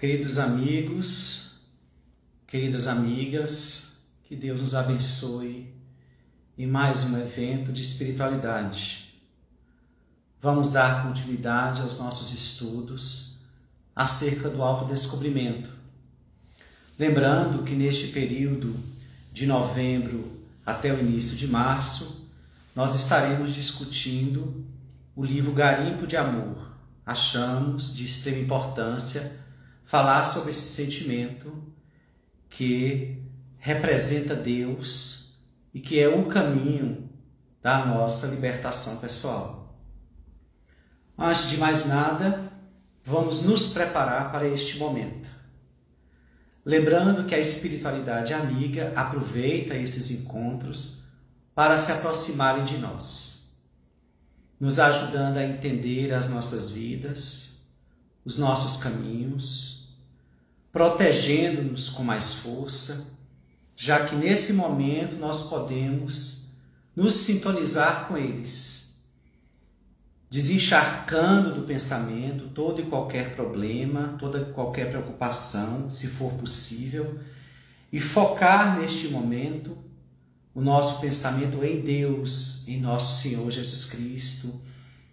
Queridos amigos, queridas amigas, que Deus nos abençoe em mais um evento de espiritualidade. Vamos dar continuidade aos nossos estudos acerca do autodescobrimento. Lembrando que neste período de novembro até o início de março, nós estaremos discutindo o livro Garimpo de Amor. Achamos de extrema importância falar sobre esse sentimento que representa Deus e que é o caminho da nossa libertação pessoal. Antes de mais nada, vamos nos preparar para este momento. Lembrando que a espiritualidade amiga aproveita esses encontros para se aproximarem de nós, nos ajudando a entender as nossas vidas, os nossos caminhos, protegendo-nos com mais força, já que nesse momento nós podemos nos sintonizar com eles, desencharcando do pensamento todo e qualquer problema, toda e qualquer preocupação, se for possível, e focar neste momento o nosso pensamento em Deus, em nosso Senhor Jesus Cristo,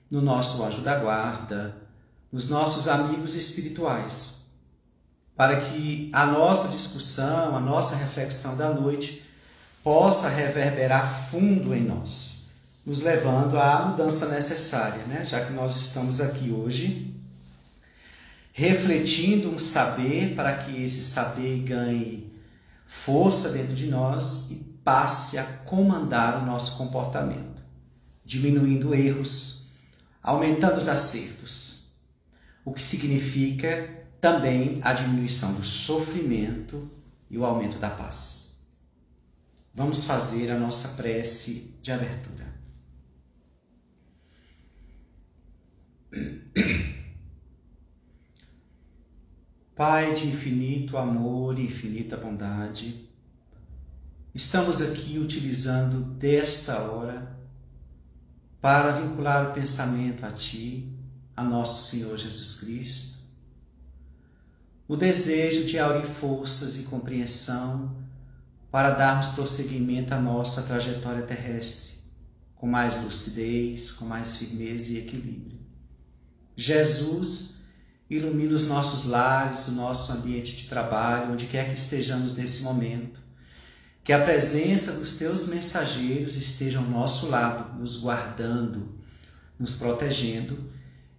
no nosso anjo da guarda, nos nossos amigos espirituais, para que a nossa discussão, a nossa reflexão da noite possa reverberar fundo em nós, nos levando à mudança necessária, Já que nós estamos aqui hoje, refletindo um saber para que esse saber ganhe força dentro de nós e passe a comandar o nosso comportamento, diminuindo erros, aumentando os acertos, o que significa também a diminuição do sofrimento e o aumento da paz. Vamos fazer a nossa prece de abertura. Pai de infinito amor e infinita bondade, estamos aqui utilizando desta hora para vincular o pensamento a Ti, a nosso Senhor Jesus Cristo, o desejo de aurir forças e compreensão para darmos prosseguimento à nossa trajetória terrestre, com mais lucidez, com mais firmeza e equilíbrio. Jesus, ilumina os nossos lares, o nosso ambiente de trabalho, onde quer que estejamos nesse momento. Que a presença dos Teus mensageiros esteja ao nosso lado, nos guardando, nos protegendo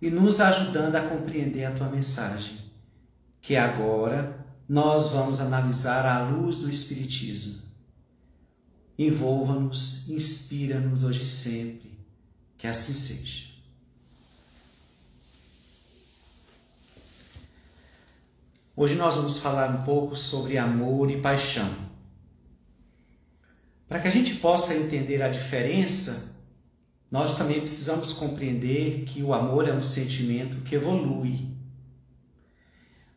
e nos ajudando a compreender a Tua mensagem, que agora nós vamos analisar à luz do Espiritismo. Envolva-nos, inspira-nos hoje e sempre, que assim seja. Hoje nós vamos falar um pouco sobre amor e paixão. Para que a gente possa entender a diferença, nós também precisamos compreender que o amor é um sentimento que evolui.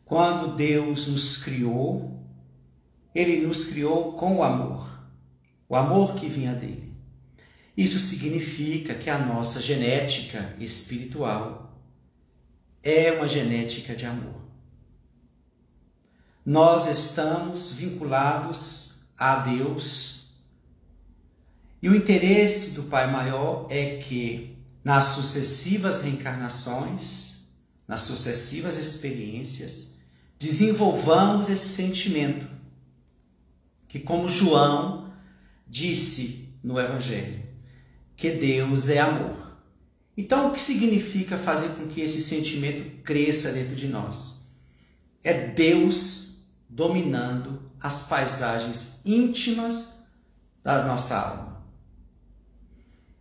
Quando Deus nos criou, Ele nos criou com o amor que vinha dele. Isso significa que a nossa genética espiritual é uma genética de amor. Nós estamos vinculados a Deus e o interesse do Pai Maior é que nas sucessivas reencarnações, nas sucessivas experiências, desenvolvamos esse sentimento, que como João disse no Evangelho, que Deus é amor. Então, o que significa fazer com que esse sentimento cresça dentro de nós? É Deus dominando as paisagens íntimas da nossa alma.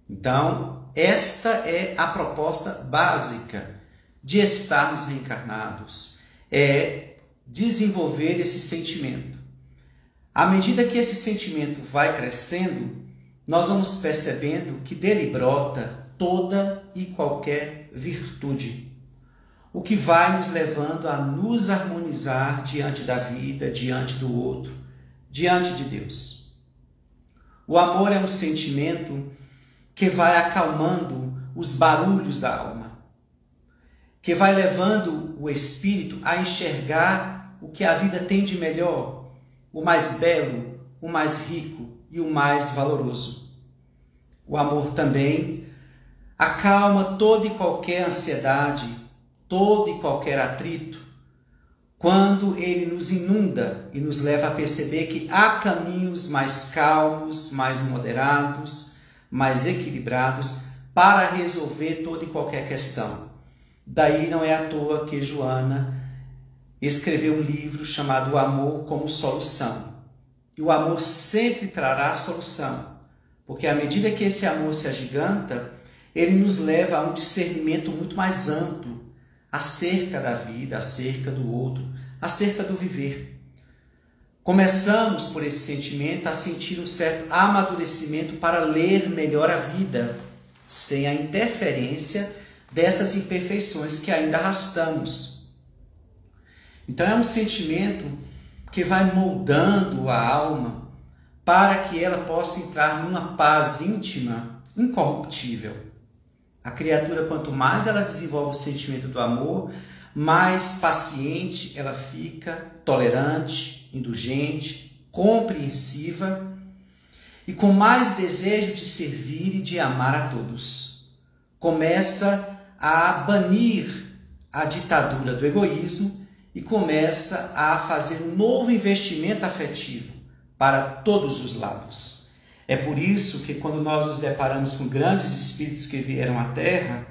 Então, esta é a proposta básica de estarmos reencarnados, é desenvolver esse sentimento. À medida que esse sentimento vai crescendo, nós vamos percebendo que dele brota toda e qualquer virtude, o que vai nos levando a nos harmonizar diante da vida, diante do outro, diante de Deus. O amor é um sentimento que vai acalmando os barulhos da alma. que vai levando o espírito a enxergar o que a vida tem de melhor, o mais belo, o mais rico e o mais valoroso. O amor também acalma toda e qualquer ansiedade, todo e qualquer atrito, quando ele nos inunda e nos leva a perceber que há caminhos mais calmos, mais moderados, mais equilibrados para resolver toda e qualquer questão. Daí não é à toa que Joana escreveu um livro chamado O Amor como Solução. E o amor sempre trará solução, porque à medida que esse amor se agiganta, ele nos leva a um discernimento muito mais amplo acerca da vida, acerca do outro, acerca do viver. Começamos por esse sentimento a sentir um certo amadurecimento para ler melhor a vida, sem a interferência dessas imperfeições que ainda arrastamos. Então é um sentimento que vai moldando a alma para que ela possa entrar numa paz íntima, incorruptível. A criatura, quanto mais ela desenvolve o sentimento do amor, mais paciente ela fica, tolerante, indulgente, compreensiva e com mais desejo de servir e de amar a todos. Começa a banir a ditadura do egoísmo e começa a fazer um novo investimento afetivo para todos os lados. É por isso que quando nós nos deparamos com grandes espíritos que vieram à Terra,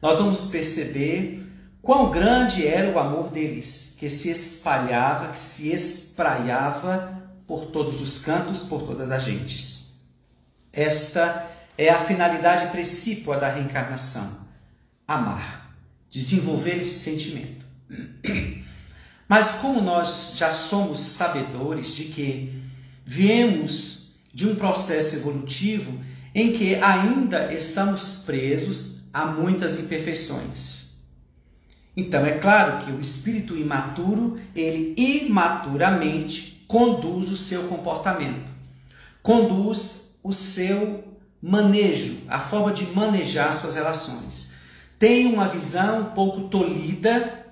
nós vamos perceber quão grande era o amor deles, que se espalhava, que se espraiava por todos os cantos, por todas as gentes. Esta é a finalidade precípua da reencarnação: amar, desenvolver esse sentimento. Mas como nós já somos sabedores de que viemos de um processo evolutivo em que ainda estamos presos a muitas imperfeições. Então é claro que o espírito imaturo, ele imaturamente conduz o seu comportamento, conduz o seu manejo, a forma de manejar suas relações. Tem uma visão um pouco tolhida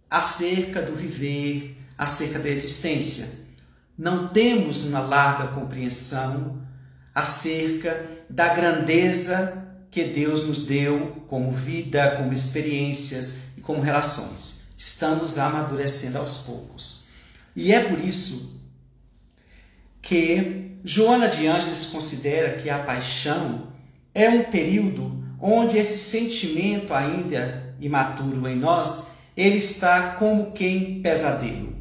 acerca do viver, acerca da existência. Não temos uma larga compreensão acerca da grandeza que Deus nos deu como vida, como experiências e como relações. Estamos amadurecendo aos poucos. E é por isso que Joana de Ângeles considera que a paixão é um período onde esse sentimento ainda imaturo em nós, ele está como que em pesadelo.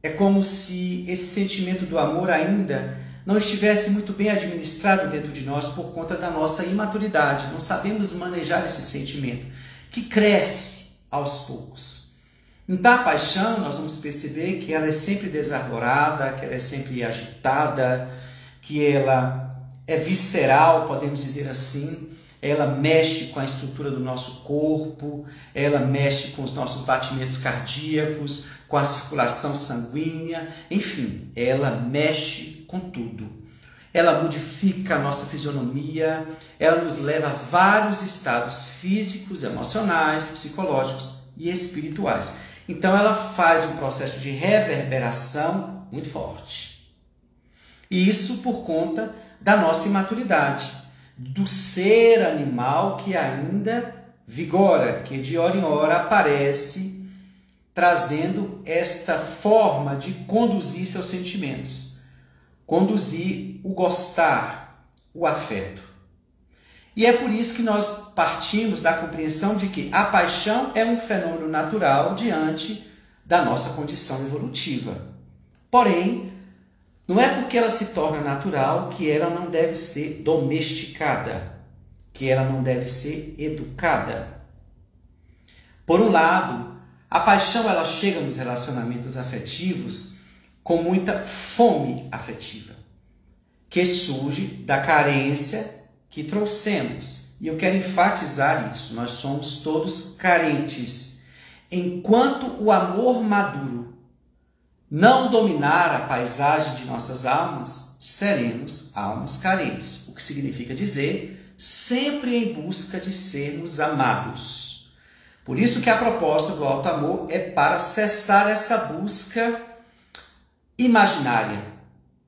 É como se esse sentimento do amor ainda não estivesse muito bem administrado dentro de nós por conta da nossa imaturidade. Não sabemos manejar esse sentimento, que cresce aos poucos. Então, a paixão, nós vamos perceber que ela é sempre desarvorada, que ela é sempre agitada, que ela é visceral, podemos dizer assim. Ela mexe com a estrutura do nosso corpo, ela mexe com os nossos batimentos cardíacos, com a circulação sanguínea, enfim, ela mexe com tudo. Ela modifica a nossa fisionomia, ela nos leva a vários estados físicos, emocionais, psicológicos e espirituais. Então ela faz um processo de reverberação muito forte. E isso por conta da nossa imaturidade, do ser animal que ainda vigora, que de hora em hora aparece trazendo esta forma de conduzir seus sentimentos, conduzir o gostar, o afeto. E é por isso que nós partimos da compreensão de que a paixão é um fenômeno natural diante da nossa condição evolutiva. Porém, não é porque ela se torna natural que ela não deve ser domesticada, que ela não deve ser educada. Por um lado, a paixão ela chega nos relacionamentos afetivos com muita fome afetiva, que surge da carência que trouxemos. E eu quero enfatizar isso, nós somos todos carentes. Enquanto o amor maduro não dominar a paisagem de nossas almas, seremos almas carentes. O que significa dizer, sempre em busca de sermos amados. Por isso que a proposta do alto amor é para cessar essa busca imaginária,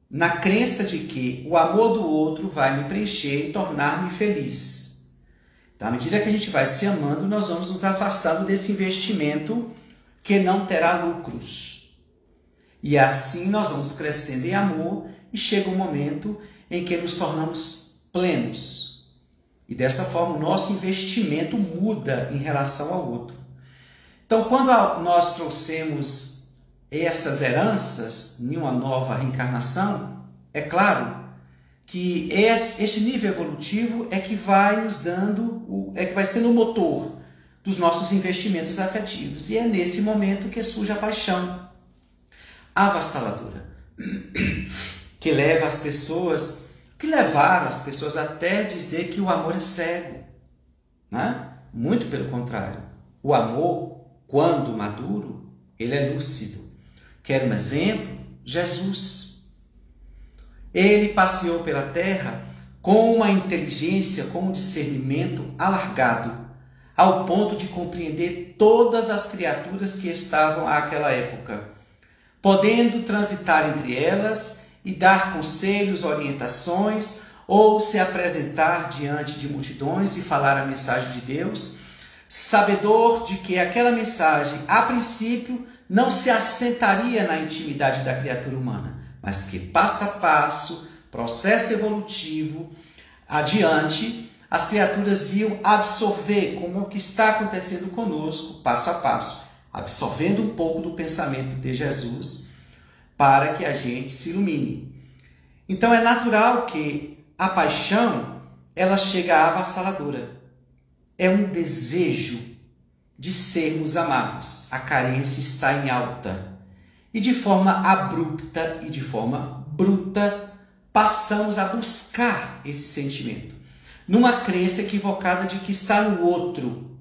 na crença de que o amor do outro vai me preencher e tornar-me feliz. Então, à medida que a gente vai se amando, nós vamos nos afastando desse investimento que não terá lucros. E assim nós vamos crescendo em amor e chega um momento em que nos tornamos plenos. E dessa forma o nosso investimento muda em relação ao outro. Então, quando nós trouxemos essas heranças em uma nova reencarnação, é claro que este nível evolutivo é que vai nos dando, é que vai sendo o motor dos nossos investimentos afetivos. E é nesse momento que surge a paixão avassaladora, que levaram as pessoas até dizer que o amor é cego, né? Muito pelo contrário. O amor, quando maduro, ele é lúcido. Quer um exemplo? Jesus. Ele passeou pela terra com uma inteligência, com um discernimento alargado, ao ponto de compreender todas as criaturas que estavam àquela época, podendo transitar entre elas e dar conselhos, orientações, ou se apresentar diante de multidões e falar a mensagem de Deus, sabedor de que aquela mensagem, a princípio, não se assentaria na intimidade da criatura humana, mas que passo a passo, processo evolutivo, adiante, as criaturas iam absorver como o que está acontecendo conosco, passo a passo, absorvendo um pouco do pensamento de Jesus, para que a gente se ilumine. Então é natural que a paixão, ela chega avassaladora. É um desejo de sermos amados. A carência está em alta. E de forma abrupta e de forma bruta, passamos a buscar esse sentimento, numa crença equivocada de que está no outro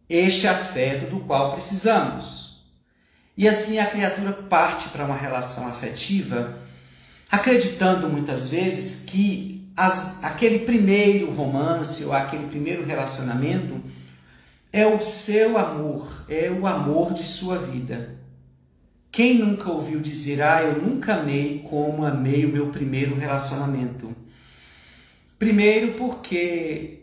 este afeto do qual precisamos. E assim a criatura parte para uma relação afetiva, acreditando muitas vezes que aquele primeiro romance ou aquele primeiro relacionamento é o seu amor, é o amor de sua vida. Quem nunca ouviu dizer, eu nunca amei como amei o meu primeiro relacionamento? Primeiro porque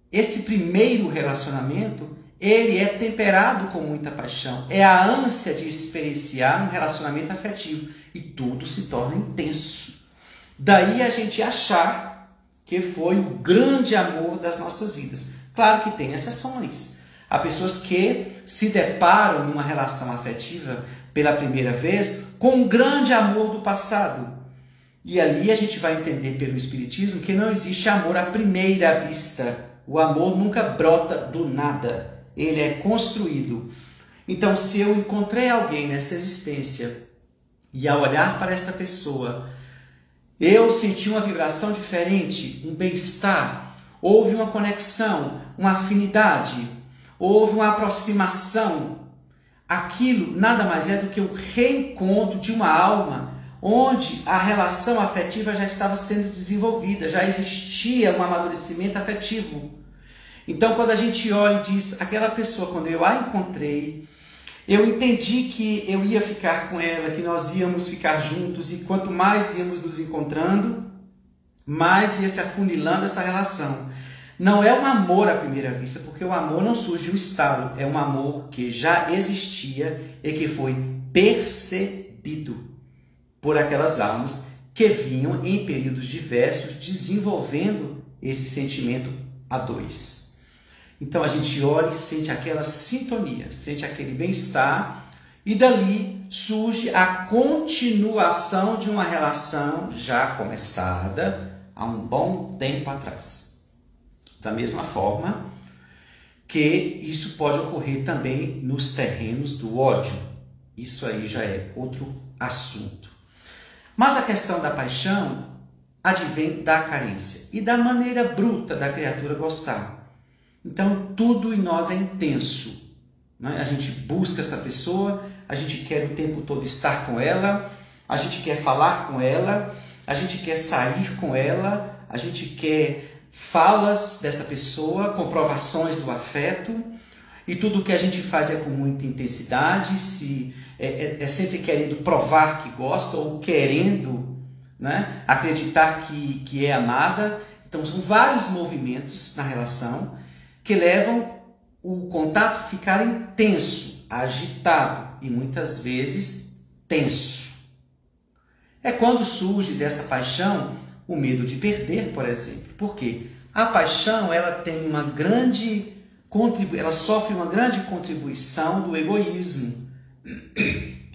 esse primeiro relacionamento, ele é temperado com muita paixão. É a ânsia de experienciar um relacionamento afetivo. E tudo se torna intenso. Daí a gente achar que foi o grande amor das nossas vidas. Claro que tem exceções. Há pessoas que se deparam numa relação afetiva pela primeira vez com um grande amor do passado. E ali a gente vai entender pelo Espiritismo que não existe amor à primeira vista. O amor nunca brota do nada. Ele é construído. Então, se eu encontrei alguém nessa existência e ao olhar para esta pessoa, eu senti uma vibração diferente, um bem-estar, houve uma conexão, uma afinidade, houve uma aproximação, aquilo nada mais é do que o reencontro de uma alma onde a relação afetiva já estava sendo desenvolvida, já existia um amadurecimento afetivo. Então, quando a gente olha e diz, aquela pessoa, quando eu a encontrei, eu entendi que eu ia ficar com ela, que nós íamos ficar juntos, e quanto mais íamos nos encontrando, mais ia se afunilando essa relação. Não é um amor à primeira vista, porque o amor não surge um estalo, é um amor que já existia e que foi percebido por aquelas almas que vinham em períodos diversos desenvolvendo esse sentimento a dois. Então a gente olha e sente aquela sintonia, sente aquele bem-estar, e dali surge a continuação de uma relação já começada há um bom tempo atrás. Da mesma forma que isso pode ocorrer também nos terrenos do ódio. Isso aí já é outro assunto. Mas a questão da paixão advém da carência e da maneira bruta da criatura gostar. Então, tudo em nós é intenso. Né? A gente busca esta pessoa, a gente quer o tempo todo estar com ela, a gente quer falar com ela, a gente quer sair com ela, a gente quer falas dessa pessoa, comprovações do afeto, e tudo que a gente faz é com muita intensidade, é sempre querendo provar que gosta ou querendo, né, acreditar que é amada. Então são vários movimentos na relação que levam o contato a ficar intenso, agitado e muitas vezes tenso. É quando surge dessa paixão o medo de perder, por exemplo. Por quê? A paixão, ela sofre uma grande contribuição do egoísmo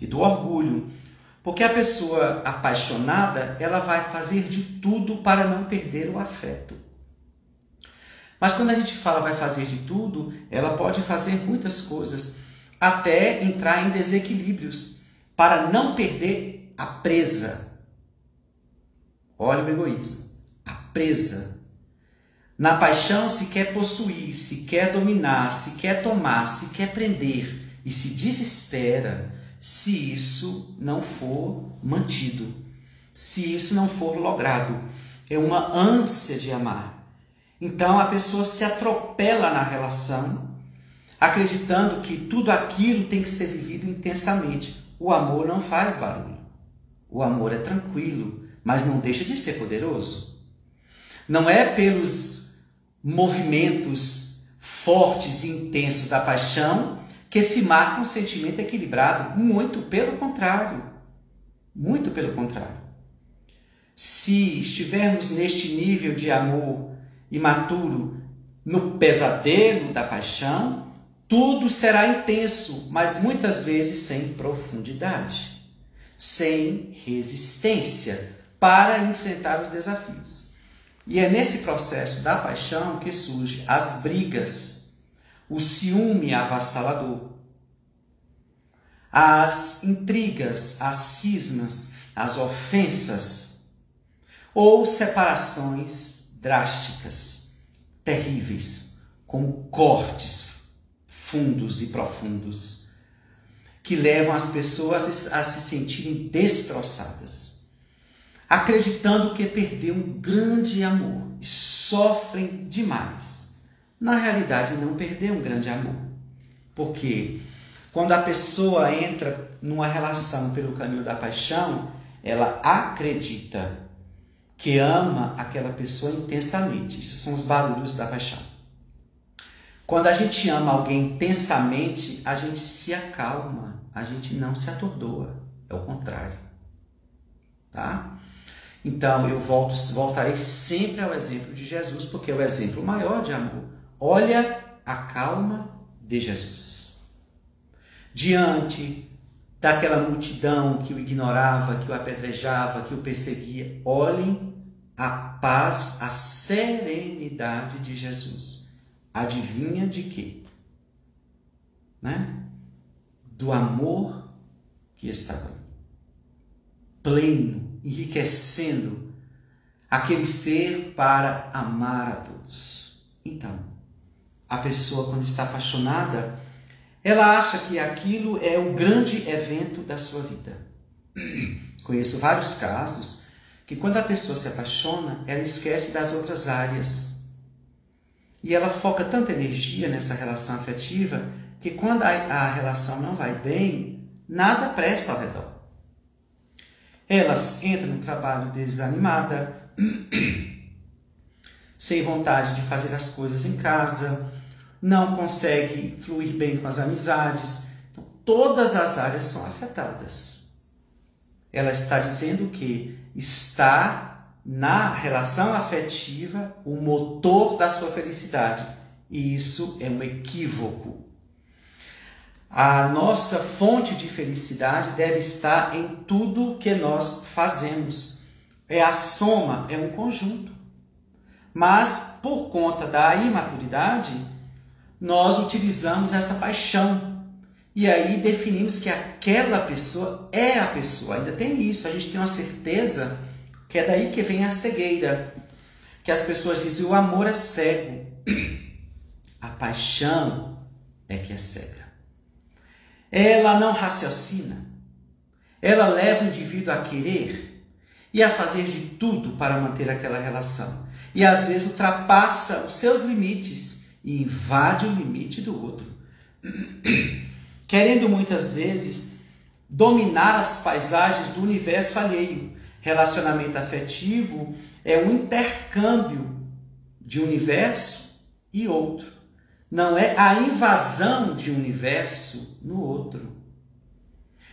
e do orgulho. Porque a pessoa apaixonada, ela vai fazer de tudo para não perder o afeto. Mas quando a gente fala vai fazer de tudo, ela pode fazer muitas coisas, até entrar em desequilíbrios, para não perder a presa. Olha o egoísmo, a presa. Na paixão se quer possuir, se quer dominar, se quer tomar, se quer prender e se desespera se isso não for mantido, se isso não for logrado. É uma ânsia de amar. Então a pessoa se atropela na relação, acreditando que tudo aquilo tem que ser vivido intensamente. O amor não faz barulho. O amor é tranquilo, mas não deixa de ser poderoso. Não é pelos movimentos fortes e intensos da paixão que se marca um sentimento equilibrado. Muito pelo contrário. Muito pelo contrário. Se estivermos neste nível de amor imaturo, no pesadelo da paixão, tudo será intenso, mas muitas vezes sem profundidade, sem resistência para enfrentar os desafios. E é nesse processo da paixão que surgem as brigas, o ciúme avassalador, as intrigas, as cismas, as ofensas ou separações drásticas, terríveis, como cortes fundos e profundos, que levam as pessoas a se sentirem destroçadas, acreditando que perdeu um grande amor e sofrem demais. Na realidade, não perdeu um grande amor. Porque quando a pessoa entra numa relação pelo caminho da paixão, ela acredita que ama aquela pessoa intensamente. Isso são os barulhos da paixão. Quando a gente ama alguém intensamente, a gente se acalma, a gente não se atordoa. É o contrário. Tá? Então, eu voltarei sempre ao exemplo de Jesus, porque é o exemplo maior de amor. Olha a calma de Jesus. Diante daquela multidão que o ignorava, que o apedrejava, que o perseguia, olhem a paz, a serenidade de Jesus. Adivinha de quê? Né? Do amor que estava pleno, enriquecendo aquele ser para amar a todos. Então, a pessoa, quando está apaixonada, ela acha que aquilo é o grande evento da sua vida. Conheço vários casos que quando a pessoa se apaixona, ela esquece das outras áreas. E ela foca tanta energia nessa relação afetiva que quando a relação não vai bem, nada presta ao redor. Elas entram no trabalho desanimada, sem vontade de fazer as coisas em casa, não consegue fluir bem com as amizades. Então, todas as áreas são afetadas. Ela está dizendo que está na relação afetiva o motor da sua felicidade. E isso é um equívoco. A nossa fonte de felicidade deve estar em tudo que nós fazemos. É a soma, é um conjunto. Mas, por conta da imaturidade, nós utilizamos essa paixão. E aí definimos que aquela pessoa é a pessoa. Ainda tem isso, a gente tem uma certeza que é daí que vem a cegueira. Que as pessoas dizem, o amor é cego. A paixão é que é cega. Ela não raciocina. Ela leva o indivíduo a querer e a fazer de tudo para manter aquela relação. e às vezes ultrapassa os seus limites e invade o limite do outro, querendo muitas vezes dominar as paisagens do universo alheio. Relacionamento afetivo é um intercâmbio de um universo e outro. Não é a invasão de um universo no outro.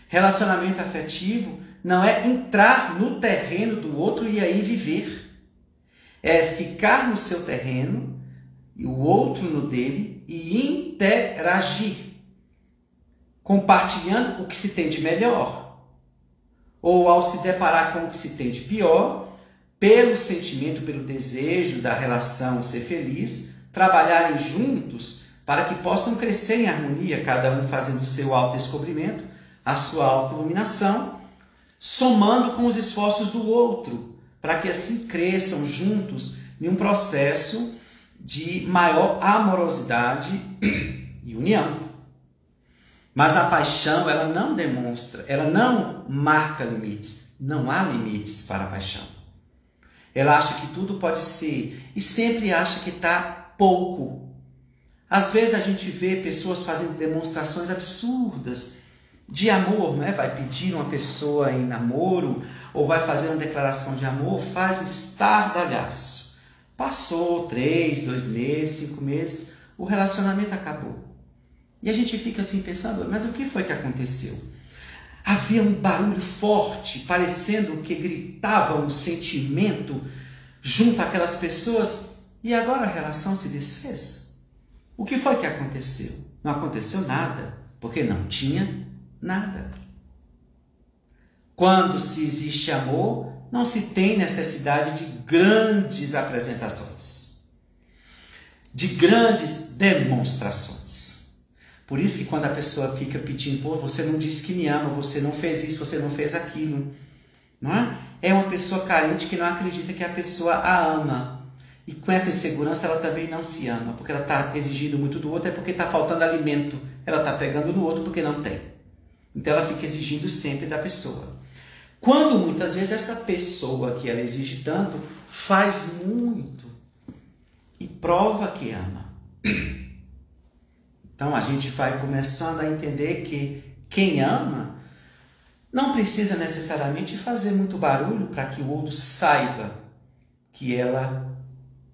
Relacionamento afetivo não é entrar no terreno do outro e aí viver. É ficar no seu terreno e o outro no dele e interagir, compartilhando o que se tem de melhor. Ou ao se deparar com o que se tem de pior, pelo sentimento, pelo desejo da relação ser feliz, trabalharem juntos para que possam crescer em harmonia, cada um fazendo o seu autodescobrimento, a sua autoiluminação, somando com os esforços do outro, para que assim cresçam juntos em um processo de maior amorosidade e união. Mas a paixão, ela não demonstra, ela não marca limites. Não há limites para a paixão. Ela acha que tudo pode ser e sempre acha que está pouco. Às vezes a gente vê pessoas fazendo demonstrações absurdas de amor, né? Vai pedir uma pessoa em namoro ou vai fazer uma declaração de amor, faz um estardalhaço. Passou 3, 2 meses, 5 meses, o relacionamento acabou. E a gente fica assim pensando, mas o que foi que aconteceu? Havia um barulho forte, parecendo que gritava um sentimento junto àquelas pessoas e agora a relação se desfez. O que foi que aconteceu? Não aconteceu nada, porque não tinha nada. Quando se existe amor, não se tem necessidade de grandes apresentações, de grandes demonstrações. Por isso que quando a pessoa fica pedindo, pô, você não disse que me ama, você não fez isso, você não fez aquilo, não é? É uma pessoa carente que não acredita que a pessoa a ama. E com essa insegurança ela também não se ama, porque ela está exigindo muito do outro, é porque está faltando alimento. Ela está pegando no outro porque não tem. Então ela fica exigindo sempre da pessoa. Quando muitas vezes essa pessoa que ela exige tanto, faz muito e prova que ama. Então a gente vai começando a entender que quem ama não precisa necessariamente fazer muito barulho para que o outro saiba que ela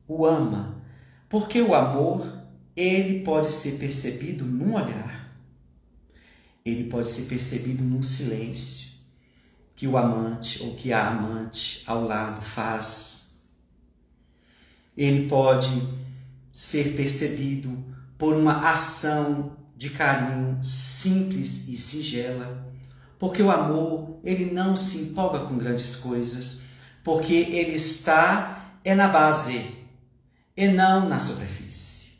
o ama. Porque o amor, ele pode ser percebido num olhar. Ele pode ser percebido num silêncio que o amante ou que a amante ao lado faz. Ele pode ser percebido por uma ação de carinho simples e singela, porque o amor, ele não se empolga com grandes coisas, porque ele está na base e não na superfície.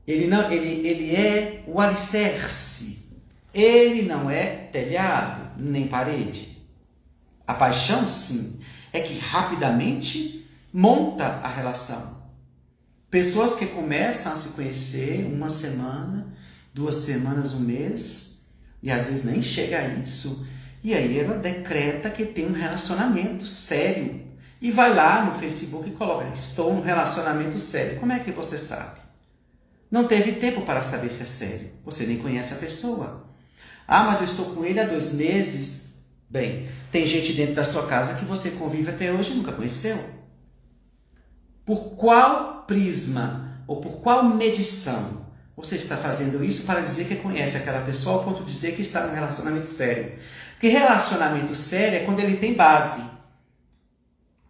Ele é o alicerce, ele não é telhado nem parede. A paixão, sim, é que rapidamente monta a relação. Pessoas que começam a se conhecer 1 semana, 2 semanas, 1 mês, e às vezes nem chega a isso. E aí ela decreta que tem um relacionamento sério. E vai lá no Facebook e coloca, estou num relacionamento sério. Como é que você sabe? Não teve tempo para saber se é sério. Você nem conhece a pessoa. Ah, mas eu estou com ele há 2 meses. Bem, tem gente dentro da sua casa que você convive até hoje e nunca conheceu. Por qual prisma ou por qual medição você está fazendo isso para dizer que conhece aquela pessoa ao ponto de dizer que está num relacionamento sério? Porque relacionamento sério é quando ele tem base.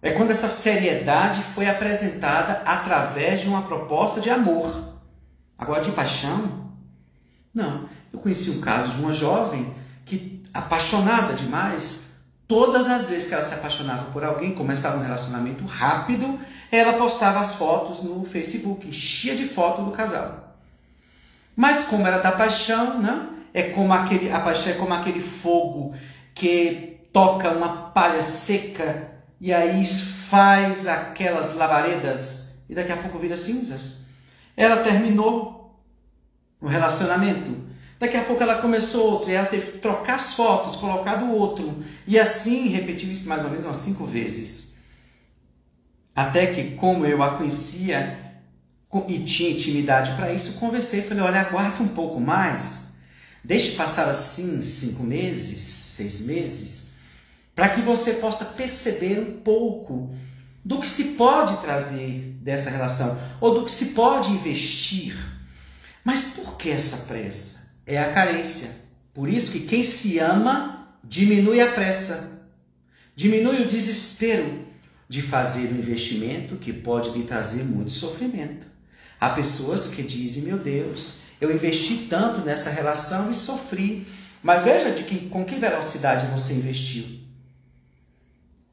É quando essa seriedade foi apresentada através de uma proposta de amor. Agora, de paixão? Não. Eu conheci um caso de uma jovem que, apaixonada demais, todas as vezes que ela se apaixonava por alguém, começava um relacionamento rápido, ela postava as fotos no Facebook, enchia de foto do casal. Mas como era da paixão, né? A paixão é como aquele fogo que toca uma palha seca e aí faz aquelas labaredas e daqui a pouco vira cinzas. Ela terminou o relacionamento. Daqui a pouco ela começou outro e ela teve que trocar as fotos, colocar do outro. E assim repetiu isso mais ou menos umas 5 vezes. Até que, como eu a conhecia e tinha intimidade para isso, conversei e falei, olha, aguarde um pouco mais, deixe passar assim 5 meses, 6 meses, para que você possa perceber um pouco do que se pode trazer dessa relação, ou do que se pode investir. Mas por que essa pressa? É a carência. Por isso que quem se ama diminui a pressa, diminui o desespero de fazer um investimento que pode lhe trazer muito sofrimento. Há pessoas que dizem, meu Deus, eu investi tanto nessa relação e sofri. Mas veja com que velocidade você investiu.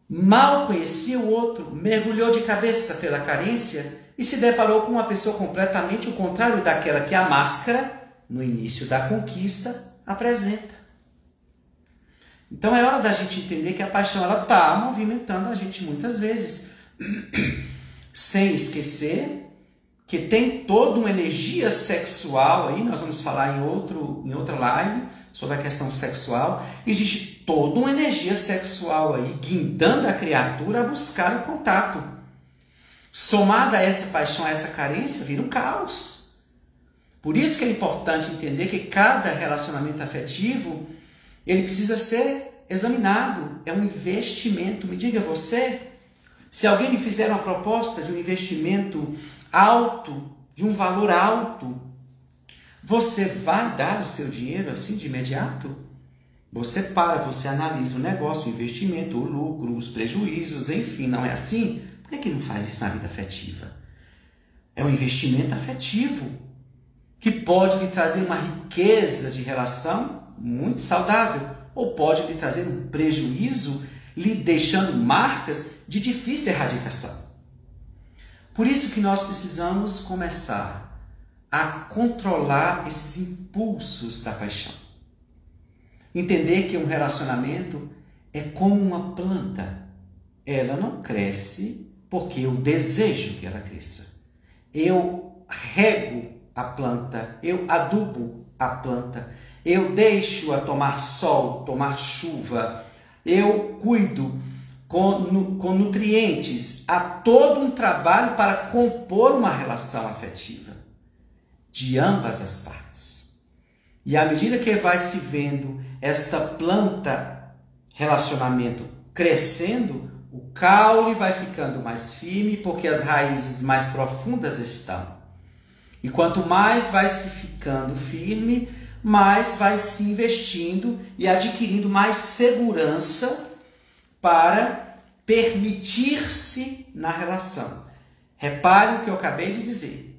Mal conhecia o outro, mergulhou de cabeça pela carência e se deparou com uma pessoa completamente o contrário daquela que a máscara, no início da conquista, apresenta. Então é hora da gente entender que a paixão está movimentando a gente muitas vezes, sem esquecer que tem toda uma energia sexual aí, nós vamos falar em outra live sobre a questão sexual, existe toda uma energia sexual aí, guindando a criatura a buscar o contato. Somada a essa paixão, a essa carência, vira um caos. Por isso que é importante entender que cada relacionamento afetivo, ele precisa ser examinado, é um investimento. Me diga você, se alguém lhe fizer uma proposta de um investimento alto, de um valor alto, você vai dar o seu dinheiro assim de imediato? Você você analisa o negócio, o investimento, o lucro, os prejuízos, enfim, não é assim? Por que não faz isso na vida afetiva? É um investimento afetivo que pode lhe trazer uma riqueza de relação muito saudável, ou pode lhe trazer um prejuízo, lhe deixando marcas de difícil erradicação. Por isso que nós precisamos começar a controlar esses impulsos da paixão. Entender que um relacionamento é como uma planta. Ela não cresce porque eu desejo que ela cresça. Eu rego a planta, eu adubo a planta, eu deixo-a tomar sol, tomar chuva, eu cuido com nutrientes. Há todo um trabalho para compor uma relação afetiva de ambas as partes. E à medida que vai se vendo esta planta relacionamento crescendo, o caule vai ficando mais firme porque as raízes mais profundas estão. E quanto mais vai se ficando firme, mais vai se investindo e adquirindo mais segurança para permitir-se na relação. Repare o que eu acabei de dizer.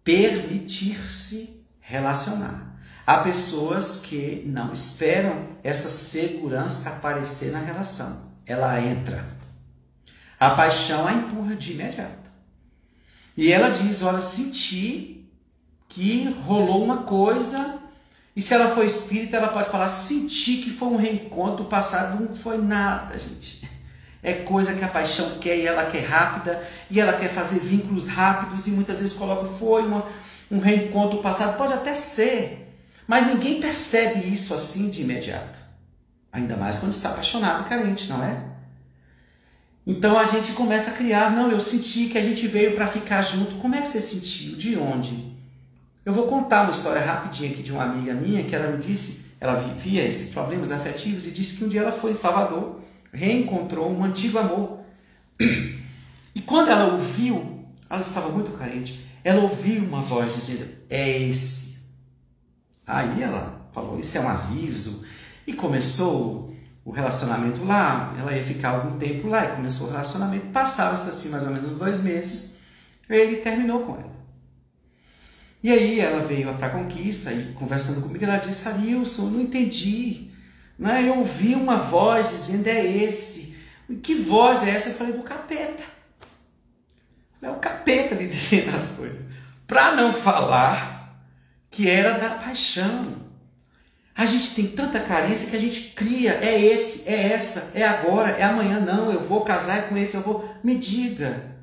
Permitir-se relacionar. Há pessoas que não esperam essa segurança aparecer na relação. Ela entra. A paixão a empurra de imediato. E ela diz, olha, senti que rolou uma coisa. E se ela for espírita, ela pode falar, senti que foi um reencontro, o passado não foi nada, gente. É coisa que a paixão quer e ela quer rápida, e ela quer fazer vínculos rápidos, e muitas vezes coloca, foi um reencontro do passado, pode até ser, mas ninguém percebe isso assim de imediato. Ainda mais quando está apaixonado e carente, não é? Então a gente começa a criar, não, eu senti que a gente veio para ficar junto. Como é que você sentiu? De onde? Eu vou contar uma história rapidinha aqui de uma amiga minha que ela me disse, ela vivia esses problemas afetivos e disse que um dia ela foi em Salvador, reencontrou um antigo amor. E quando ela ouviu, ela estava muito carente, ela ouviu uma voz dizendo, é esse. Aí ela falou, isso é um aviso. E começou o relacionamento lá, ela ia ficar algum tempo lá e começou o relacionamento. Passaram-se assim mais ou menos 2 meses, ele terminou com ela. E aí ela veio para a conquista e conversando comigo, ela disse, Arilson, não entendi. Né? Eu ouvi uma voz dizendo, é esse. Que voz é essa? Eu falei, do capeta. É o capeta lhe dizendo as coisas. Para não falar que era da paixão. A gente tem tanta carência que a gente cria, é esse, é essa, é agora, é amanhã, não, eu vou casar com esse, eu vou. Me diga,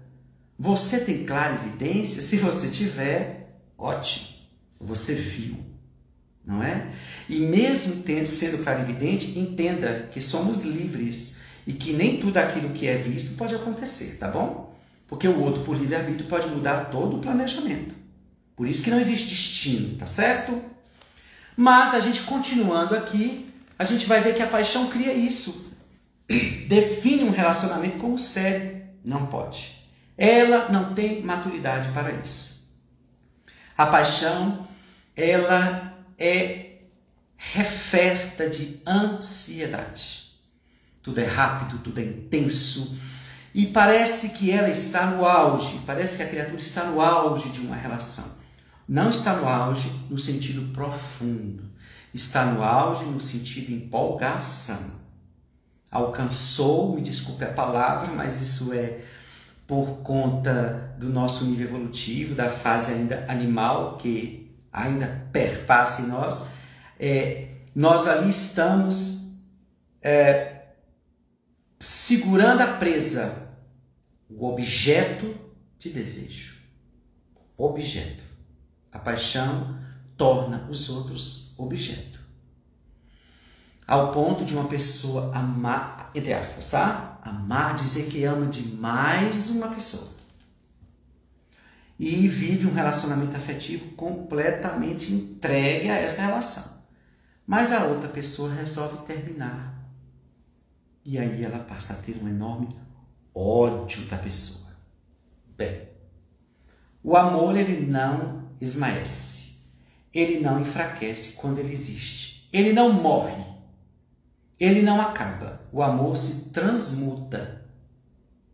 você tem clara evidência? Se você tiver, ótimo, você viu, não é? E mesmo sendo clarividente, entenda que somos livres e que nem tudo aquilo que é visto pode acontecer, tá bom? Porque o outro, por livre-arbítrio, pode mudar todo o planejamento. Por isso que não existe destino, tá certo? Mas a gente continuando aqui, a gente vai ver que a paixão cria isso. Define um relacionamento como sério. Não pode. Ela não tem maturidade para isso. A paixão, ela é referta de ansiedade. Tudo é rápido, tudo é intenso. E parece que ela está no auge, parece que a criatura está no auge de uma relação. Não está no auge no sentido profundo. Está no auge no sentido empolgação. Alcançou, me desculpe a palavra, mas isso é por conta do nosso nível evolutivo, da fase ainda animal, que ainda perpassa em nós. Nós ali estamos segurando a presa, o objeto de desejo. Objeto. A paixão torna os outros objeto. Ao ponto de uma pessoa amar, entre aspas, tá? Amar, dizer que ama demais uma pessoa. E vive um relacionamento afetivo completamente entregue a essa relação. Mas a outra pessoa resolve terminar. E aí ela passa a ter um enorme ódio da pessoa. Bem, o amor ele não esmaece. Ele não enfraquece quando ele existe. Ele não morre. Ele não acaba. O amor se transmuta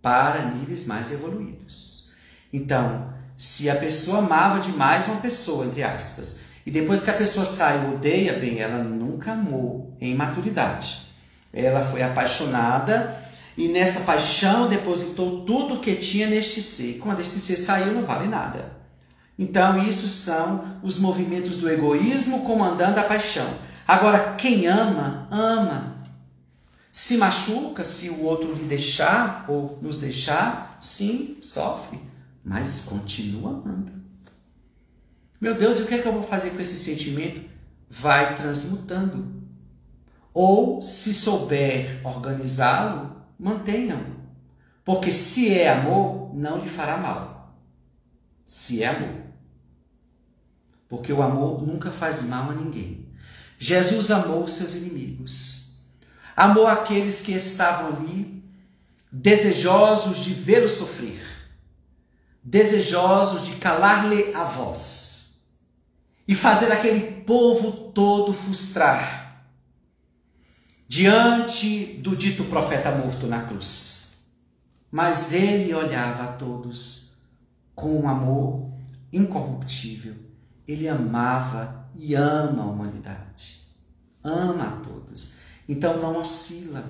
para níveis mais evoluídos. Então, se a pessoa amava demais uma pessoa, entre aspas, e depois que a pessoa sai e odeia, bem, ela nunca amou em maturidade. Ela foi apaixonada e nessa paixão depositou tudo o que tinha neste ser. Quando este ser saiu, não vale nada. Então, isso são os movimentos do egoísmo comandando a paixão. Agora, quem ama, ama. Se machuca, se o outro lhe deixar ou nos deixar, sim, sofre, mas continua amando. Meu Deus, e o que é que eu vou fazer com esse sentimento? Vai transmutando. Ou, se souber organizá-lo, mantenham. Porque se é amor, não lhe fará mal. Se é amor. Porque o amor nunca faz mal a ninguém. Jesus amou os seus inimigos. Amou aqueles que estavam ali, desejosos de vê-lo sofrer. Desejosos de calar-lhe a voz. E fazer aquele povo todo frustrar. Diante do dito profeta morto na cruz. Mas ele olhava a todos com um amor incorruptível. Ele amava e ama a humanidade. Ama a todos. Então não oscila.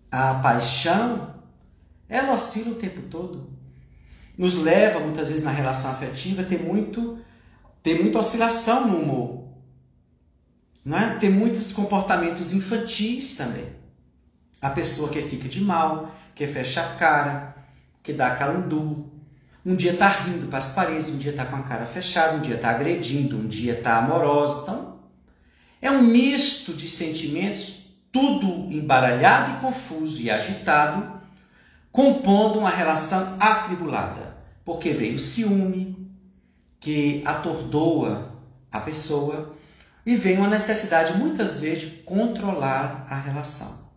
A paixão, ela oscila o tempo todo. Nos leva, muitas vezes, na relação afetiva, a ter muita oscilação no humor. Não é? Tem muitos comportamentos infantis também. A pessoa que fica de mal, que fecha a cara, que dá calundu. Um dia está rindo para as paredes, um dia está com a cara fechada, um dia está agredindo, um dia está amorosa. Então, é um misto de sentimentos, tudo embaralhado e confuso e agitado, compondo uma relação atribulada. Porque veio o ciúme, que atordoa a pessoa, e vem uma necessidade, muitas vezes, de controlar a relação.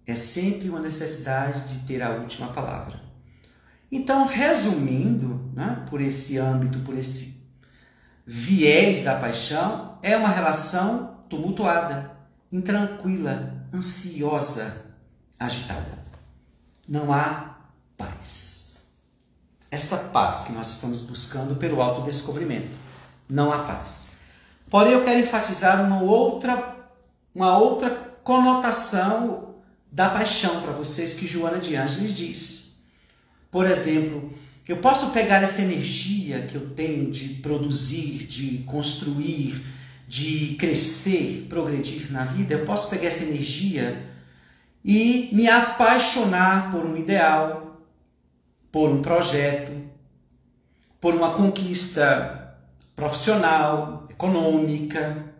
É sempre uma necessidade de ter a última palavra. Então, resumindo, né, por esse âmbito, por esse viés da paixão, é uma relação tumultuada, intranquila, ansiosa, agitada. Não há paz. Esta paz que nós estamos buscando pelo autodescobrimento. Não há paz. Porém, eu quero enfatizar uma outra conotação da paixão para vocês que Joana de Ângeles diz. Por exemplo, eu posso pegar essa energia que eu tenho de produzir, de construir, de crescer, progredir na vida, eu posso pegar essa energia e me apaixonar por um ideal, por um projeto, por uma conquista profissional, econômica,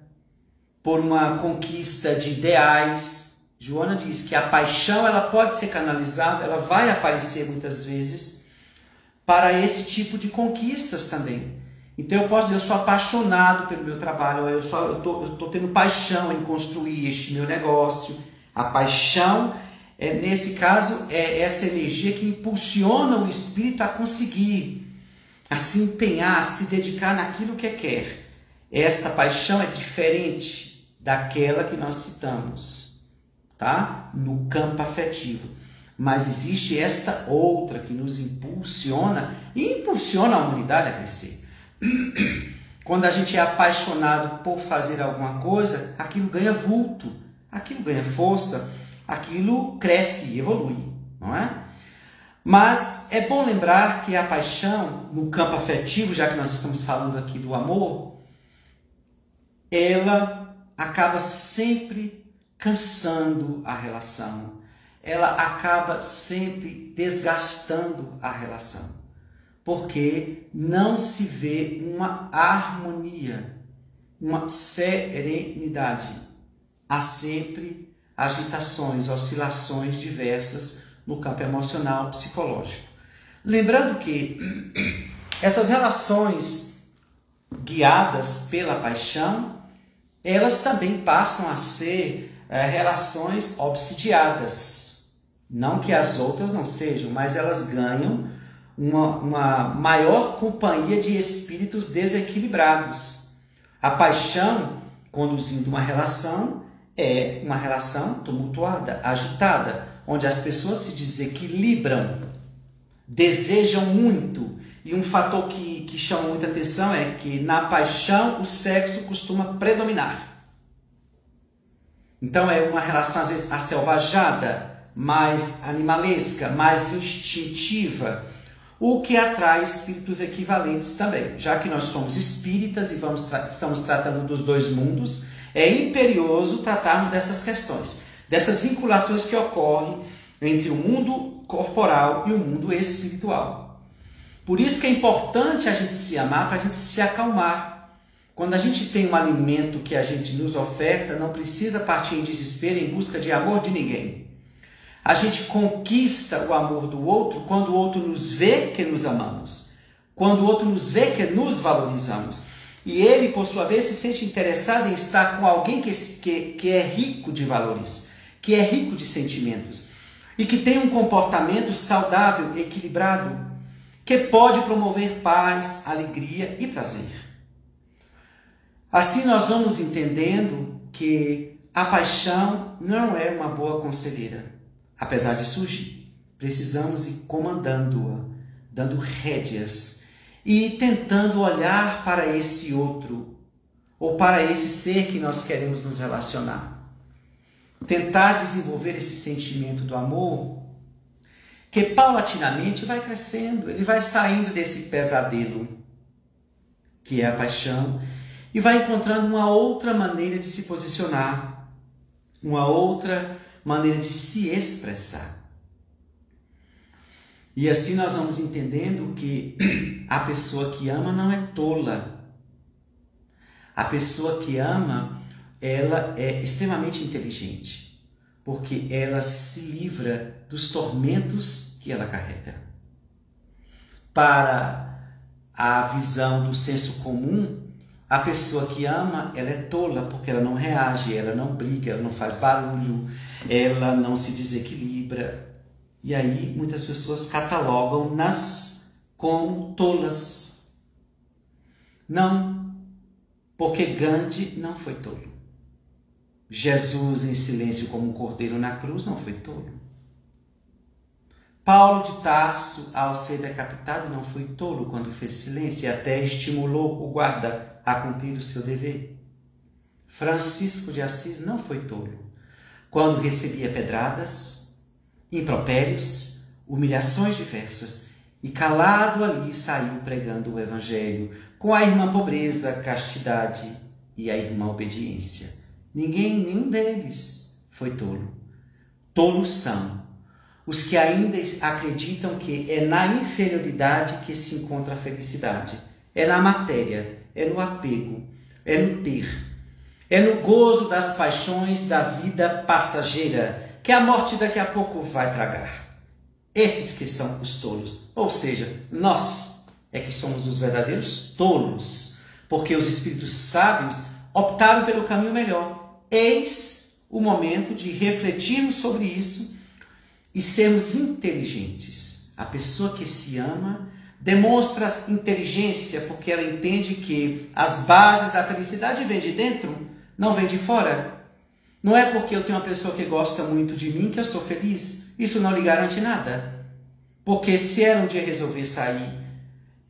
por uma conquista de ideais, Joana diz que a paixão ela pode ser canalizada, ela vai aparecer muitas vezes para esse tipo de conquistas também. Então eu posso dizer, eu sou apaixonado pelo meu trabalho, eu estou tendo paixão em construir este meu negócio. A paixão, nesse caso, é essa energia que impulsiona o espírito a conseguir, a se empenhar, a se dedicar naquilo que quer. Esta paixão é diferente daquela que nós citamos, tá? No campo afetivo. Mas existe esta outra que nos impulsiona e impulsiona a humanidade a crescer. Quando a gente é apaixonado por fazer alguma coisa, aquilo ganha vulto, aquilo ganha força, aquilo cresce e evolui, não é? Mas é bom lembrar que a paixão, no campo afetivo, já que nós estamos falando aqui do amor, ela acaba sempre cansando a relação, ela acaba sempre desgastando a relação. Porque não se vê uma harmonia, uma serenidade. Há sempre agitações, oscilações diversas no campo emocional, psicológico. Lembrando que essas relações guiadas pela paixão, elas também passam a ser relações obsidiadas. Não que as outras não sejam, mas elas ganham uma maior companhia de espíritos desequilibrados. A paixão, conduzindo uma relação, é uma relação tumultuada, agitada, onde as pessoas se desequilibram, desejam muito. E um fator que chama muita atenção é que na paixão o sexo costuma predominar. Então é uma relação às vezes aselvajada, mais animalesca, mais instintiva, o que atrai espíritos equivalentes também. Já que nós somos espíritas e estamos tratando dos dois mundos, é imperioso tratarmos dessas questões, dessas vinculações que ocorrem entre o mundo corporal e o mundo espiritual. Por isso que é importante a gente se amar, para a gente se acalmar. Quando a gente tem um alimento que a gente nos oferta, não precisa partir em desespero em busca de amor de ninguém. A gente conquista o amor do outro quando o outro nos vê que nos amamos, quando o outro nos vê que nos valorizamos. E ele, por sua vez, se sente interessado em estar com alguém que é rico de valores, que é rico de sentimentos e que tem um comportamento saudável, equilibrado, que pode promover paz, alegria e prazer. Assim nós vamos entendendo que a paixão não é uma boa conselheira. Apesar de surgir, precisamos ir comandando-a, dando rédeas e tentando olhar para esse outro ou para esse ser que nós queremos nos relacionar. Tentar desenvolver esse sentimento do amor que paulatinamente vai crescendo, ele vai saindo desse pesadelo que é a paixão e vai encontrando uma outra maneira de se posicionar, uma outra maneira de se expressar. E assim nós vamos entendendo que a pessoa que ama não é tola. A pessoa que ama, ela é extremamente inteligente, porque ela se livra dos tormentos que ela carrega. Para a visão do senso comum, a pessoa que ama, ela é tola, porque ela não reage, ela não briga, ela não faz barulho, ela não se desequilibra. E aí muitas pessoas catalogam-nas como tolas. Não, porque Gandhi não foi tolo. Jesus em silêncio como um cordeiro na cruz não foi tolo. Paulo de Tarso, ao ser decapitado, não foi tolo quando fez silêncio e até estimulou o guarda a cumprir o seu dever. Francisco de Assis não foi tolo quando recebia pedradas, impropérios, humilhações diversas e calado ali saiu pregando o evangelho com a irmã pobreza, castidade e a irmã obediência. Nenhum deles foi tolo. Tolos são os que ainda acreditam que é na inferioridade que se encontra a felicidade. É na matéria, é no apego, é no ter. É no gozo das paixões da vida passageira, que a morte daqui a pouco vai tragar. Esses que são os tolos. Ou seja, nós é que somos os verdadeiros tolos, porque os espíritos sábios optaram pelo caminho melhor. Eis o momento de refletirmos sobre isso e sermos inteligentes. A pessoa que se ama demonstra inteligência porque ela entende que as bases da felicidade vêm de dentro, não vêm de fora. Não é porque eu tenho uma pessoa que gosta muito de mim que eu sou feliz. Isso não lhe garante nada. Porque se ela um dia resolver sair,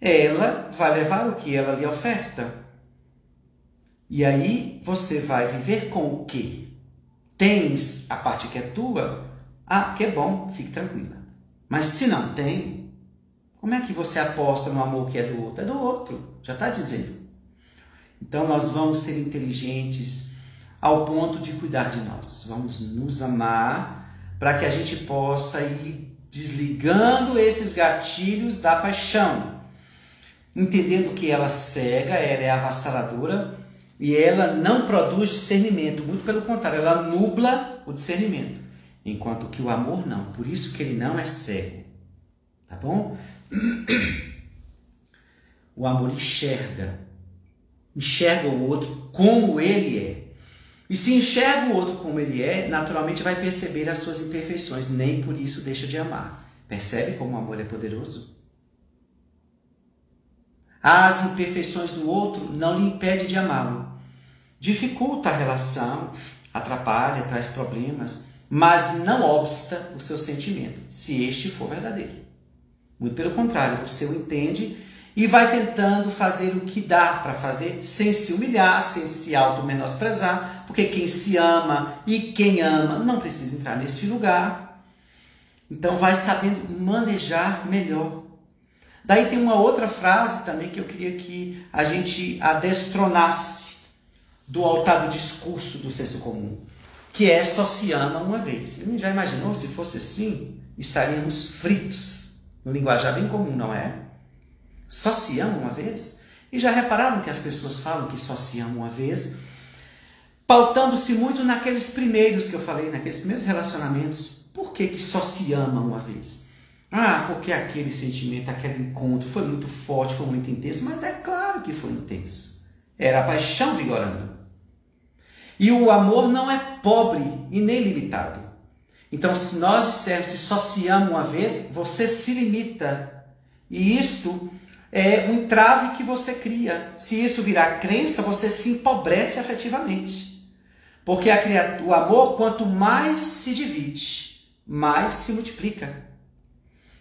ela vai levar o que ela lhe oferta. E aí você vai viver com o quê? Tens a parte que é tua? Ah, que é bom, fique tranquila. Mas se não tem, como é que você aposta no amor que é do outro? É do outro, já está dizendo. Então nós vamos ser inteligentes ao ponto de cuidar de nós. Vamos nos amar para que a gente possa ir desligando esses gatilhos da paixão. Entendendo que ela cega, ela é avassaladora e ela não produz discernimento. Muito pelo contrário, ela nubla o discernimento. Enquanto que o amor não. Por isso que ele não é cego. Tá bom? O amor enxerga o outro como ele é. E se enxerga o outro como ele é, naturalmente vai perceber as suas imperfeições, nem por isso deixa de amar. Percebe como o amor é poderoso? As imperfeições do outro não lhe impedem de amá-lo. Dificulta a relação, atrapalha, traz problemas, mas não obsta o seu sentimento, se este for verdadeiro. Muito pelo contrário, você o entende e vai tentando fazer o que dá para fazer, sem se humilhar, sem se auto-menosprezar, porque quem se ama e quem ama não precisa entrar neste lugar. Então vai sabendo manejar melhor. Daí tem uma outra frase também que eu queria que a gente adestronasse do altar do discurso do senso comum, que é só se ama uma vez. Você já imaginou se fosse assim? Estaríamos fritos, no linguajar bem comum, não é? Só se ama uma vez? E já repararam que as pessoas falam que só se ama uma vez? Pautando-se muito naqueles primeiros que eu falei, naqueles primeiros relacionamentos. Por que só se ama uma vez? Ah, porque aquele sentimento, aquele encontro foi muito forte, foi muito intenso. Mas é claro que foi intenso. Era a paixão vigorando. E o amor não é pobre e nem limitado. Então, se nós dissermos se só se ama uma vez, você se limita. E isto é um entrave que você cria. Se isso virar crença, você se empobrece afetivamente. Porque o amor, quanto mais se divide, mais se multiplica.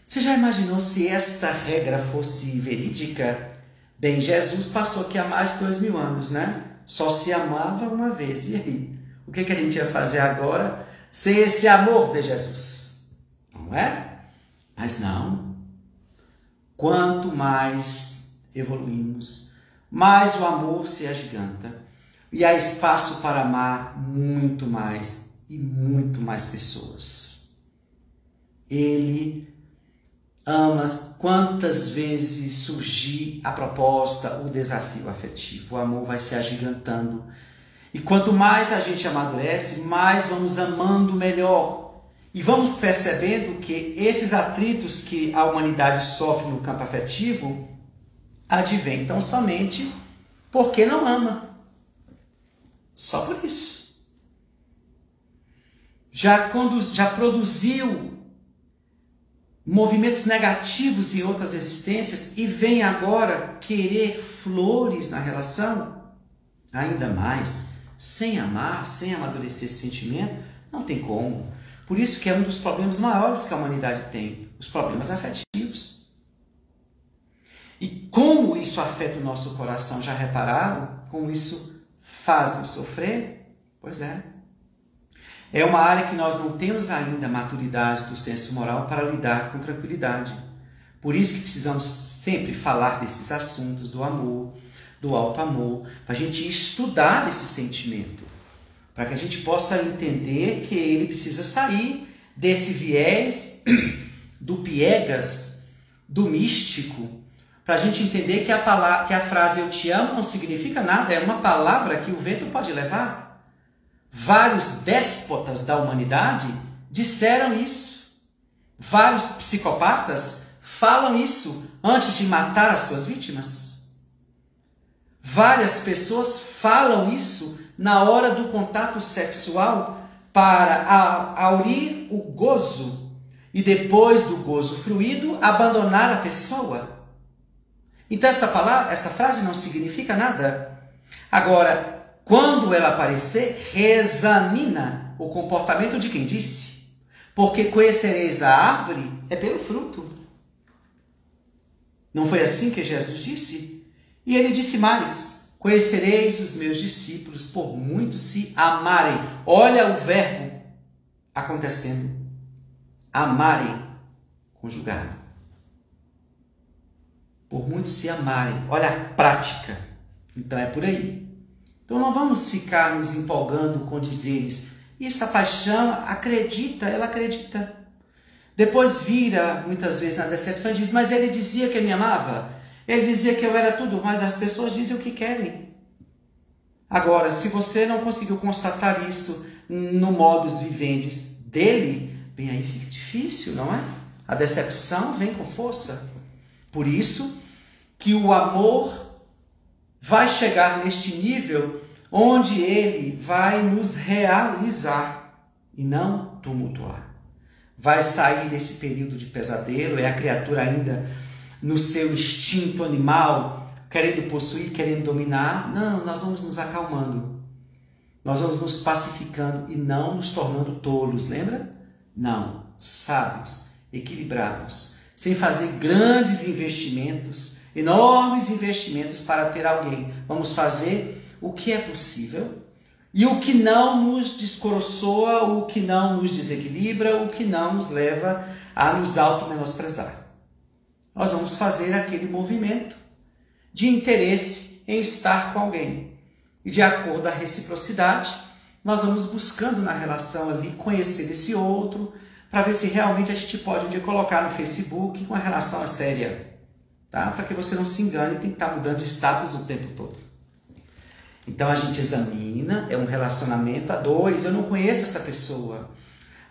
Você já imaginou se esta regra fosse verídica? Bem, Jesus passou aqui há mais de 2000 anos, né? Só se amava uma vez. E aí? O que a gente ia fazer agora sem esse amor de Jesus? Não é? Mas não. Quanto mais evoluímos, mais o amor se agiganta. E há espaço para amar muito mais e muito mais pessoas. Ele ama quantas vezes surgir a proposta, o desafio afetivo. O amor vai se agigantando. E quanto mais a gente amadurece, mais vamos amando melhor. E vamos percebendo que esses atritos que a humanidade sofre no campo afetivo advêm tão somente porque não ama. Só por isso. Já produziu movimentos negativos em outras existências e vem agora querer flores na relação? Ainda mais, sem amar, sem amadurecer esse sentimento, não tem como. Por isso que é um dos problemas maiores que a humanidade tem, os problemas afetivos. E como isso afeta o nosso coração, já repararam? Como isso faz-nos sofrer? Pois é. É uma área que nós não temos ainda a maturidade do senso moral para lidar com tranquilidade. Por isso que precisamos sempre falar desses assuntos, do amor, do alto amor, para a gente estudar esse sentimento, para que a gente possa entender que ele precisa sair desse viés do piegas, do místico, para a gente entender que a frase eu te amo não significa nada, é uma palavra que o vento pode levar. Vários déspotas da humanidade disseram isso. Vários psicopatas falam isso antes de matar as suas vítimas. Várias pessoas falam isso na hora do contato sexual para aurir o gozo e depois do gozo fruído abandonar a pessoa. Então essa frase não significa nada. Agora, quando ela aparecer, reexamina o comportamento de quem disse. Porque conhecereis a árvore é pelo fruto. Não foi assim que Jesus disse? E ele disse mais: conhecereis os meus discípulos por muito se amarem. Olha o verbo acontecendo. Amarem, conjugado. Por muito se amarem. Olha a prática. Então é por aí. Então não vamos ficar nos empolgando com dizeres. Isso, a paixão, ela acredita. Depois vira, muitas vezes, na decepção e diz: mas ele dizia que me amava. Ele dizia que eu era tudo, mas as pessoas dizem o que querem. Agora, se você não conseguiu constatar isso no modus vivendi dele, bem, aí fica difícil, não é? A decepção vem com força. Por isso que o amor vai chegar neste nível onde ele vai nos realizar e não tumultuar. Vai sair desse período de pesadelo, é a criatura ainda no seu instinto animal, querendo possuir, querendo dominar. Não, nós vamos nos acalmando. Nós vamos nos pacificando e não nos tornando tolos, lembra? Não, sábios, equilibrados, sem fazer grandes investimentos, enormes investimentos para ter alguém. Vamos fazer o que é possível e o que não nos descoroçoa, o que não nos desequilibra, o que não nos leva a nos auto-menosprezar. Nós vamos fazer aquele movimento de interesse em estar com alguém. E de acordo com a reciprocidade, nós vamos buscando na relação ali conhecer esse outro, para ver se realmente a gente pode um dia colocar no Facebook uma relação séria. Tá? Para que você não se engane e tem que estar mudando de status o tempo todo. Então a gente examina, é um relacionamento a dois, eu não conheço essa pessoa.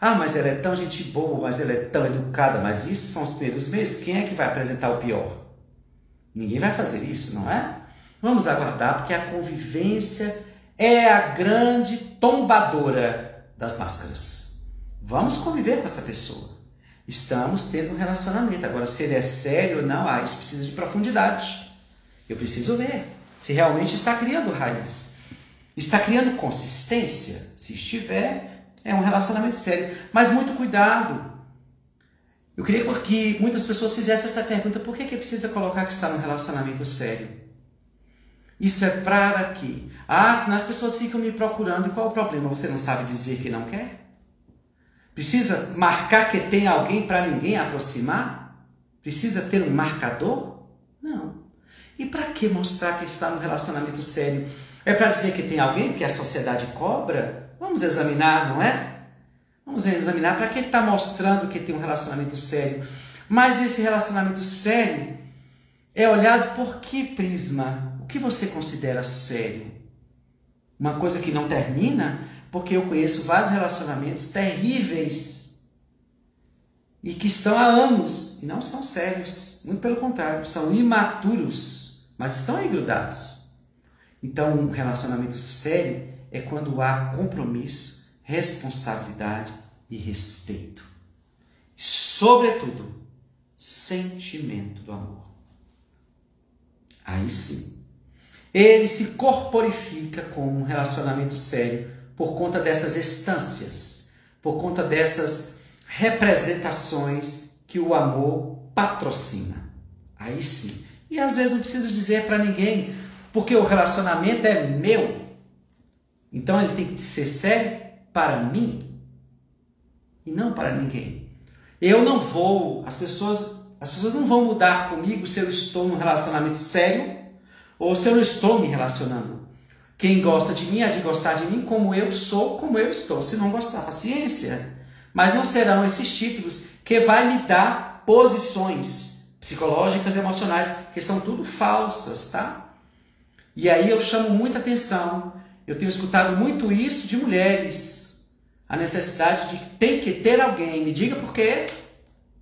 Ah, mas ela é tão gente boa, mas ela é tão educada, mas isso são os primeiros meses. Quem é que vai apresentar o pior? Ninguém vai fazer isso, não é? Vamos aguardar, porque a convivência é a grande tombadora das máscaras. Vamos conviver com essa pessoa. Estamos tendo um relacionamento. Agora, se ele é sério ou não, isso precisa de profundidade. Eu preciso ver se realmente está criando raiz. Está criando consistência. Se estiver, é um relacionamento sério. Mas muito cuidado. Eu queria que muitas pessoas fizessem essa pergunta. Por que precisa colocar que está num relacionamento sério? Isso é para quê? Senão as pessoas ficam me procurando. E qual é o problema? Você não sabe dizer que não quer? Precisa marcar que tem alguém para ninguém aproximar? Precisa ter um marcador? Não. E para que mostrar que está num relacionamento sério? É para dizer que tem alguém que a sociedade cobra? Vamos examinar, não é? Vamos examinar para que ele está mostrando que tem um relacionamento sério. Mas esse relacionamento sério é olhado por que prisma? O que você considera sério? Uma coisa que não termina? Porque eu conheço vários relacionamentos terríveis e que estão há anos e não são sérios. Muito pelo contrário, são imaturos, mas estão aí grudados. Então, um relacionamento sério é quando há compromisso, responsabilidade e respeito. E, sobretudo, sentimento do amor. Aí sim, ele se corporifica como um relacionamento sério por conta dessas instâncias, por conta dessas representações que o amor patrocina. Aí sim. E às vezes não preciso dizer para ninguém, porque o relacionamento é meu. Então ele tem que ser sério para mim e não para ninguém. Eu não vou, as pessoas não vão mudar comigo se eu estou num relacionamento sério ou se eu não estou me relacionando. Quem gosta de mim há de gostar de mim como eu sou, como eu estou. Se não gostar, paciência. Mas não serão esses títulos que vai me dar posições psicológicas e emocionais, que são tudo falsas, tá? E aí eu chamo muita atenção, eu tenho escutado muito isso de mulheres, a necessidade de que tem que ter alguém. Me diga por quê,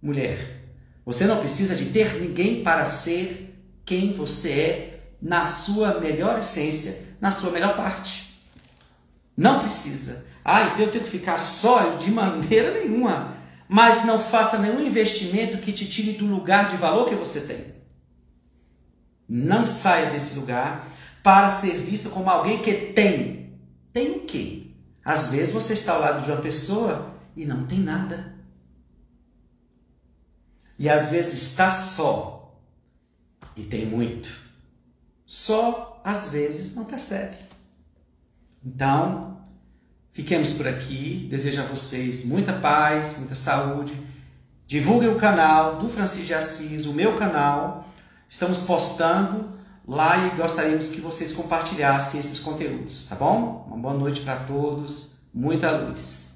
mulher. Você não precisa de ter ninguém para ser quem você é na sua melhor essência, na sua melhor parte. Não precisa. Então eu tenho que ficar só? De maneira nenhuma. Mas não faça nenhum investimento que te tire do lugar de valor que você tem. Não saia desse lugar para ser visto como alguém que tem. Tem o quê? Às vezes você está ao lado de uma pessoa e não tem nada. E às vezes está só e tem muito. Só às vezes não percebe. Então, fiquemos por aqui. Desejo a vocês muita paz, muita saúde. Divulguem o canal do Francisco de Assis, o meu canal. Estamos postando lá e gostaríamos que vocês compartilhassem esses conteúdos, tá bom? Uma boa noite para todos, muita luz.